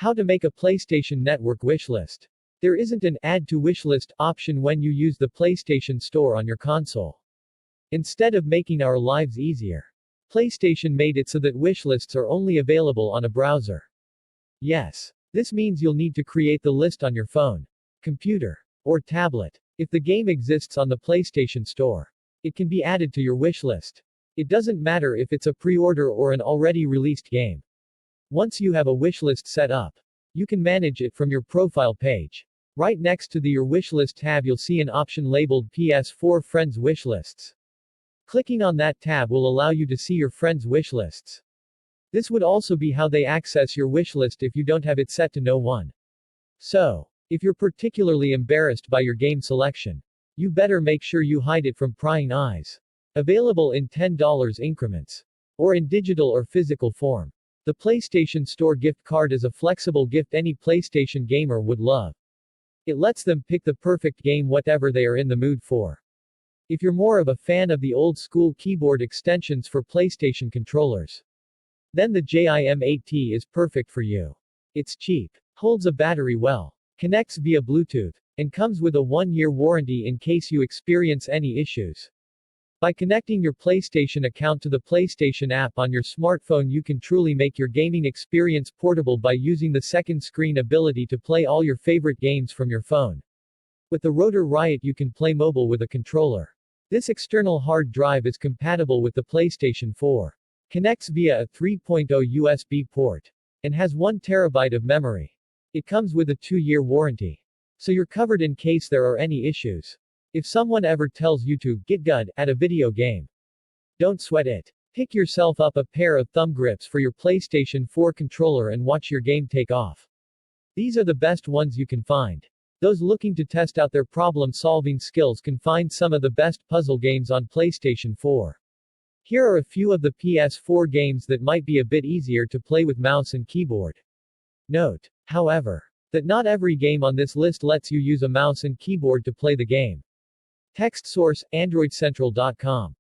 How to make a PlayStation Network wishlist. There isn't an Add to Wishlist option when you use the PlayStation Store on your console. Instead of making our lives easier, PlayStation made it so that wishlists are only available on a browser. Yes. This means you'll need to create the list on your phone, computer, or tablet. If the game exists on the PlayStation Store, it can be added to your wishlist. It doesn't matter if it's a pre-order or an already released game. Once you have a wishlist set up, you can manage it from your profile page. Right next to the Your Wishlist tab you'll see an option labeled PS4 Friends Wishlists. Clicking on that tab will allow you to see your friends' wishlists. This would also be how they access your wishlist if you don't have it set to no one. So, if you're particularly embarrassed by your game selection, you better make sure you hide it from prying eyes. Available in $10 increments, or in digital or physical form. The PlayStation Store gift card is a flexible gift any PlayStation gamer would love. It lets them pick the perfect game whatever they are in the mood for. If you're more of a fan of the old-school keyboard extensions for PlayStation controllers, then the JIM8T is perfect for you. It's cheap, holds a battery well, connects via Bluetooth, and comes with a 1-year warranty in case you experience any issues. By connecting your PlayStation account to the PlayStation app on your smartphone, you can truly make your gaming experience portable by using the second screen ability to play all your favorite games from your phone. With the Rotor Riot you can play mobile with a controller. This external hard drive is compatible with the PlayStation 4. Connects via a 3.0 USB port. And has 1 terabyte of memory. It comes with a 2-year warranty. So you're covered in case there are any issues. If someone ever tells you to get good at a video game, don't sweat it. Pick yourself up a pair of thumb grips for your PlayStation 4 controller and watch your game take off. These are the best ones you can find. Those looking to test out their problem-solving skills can find some of the best puzzle games on PlayStation 4. Here are a few of the PS4 games that might be a bit easier to play with mouse and keyboard. Note, however, that not every game on this list lets you use a mouse and keyboard to play the game. Text source, AndroidCentral.com.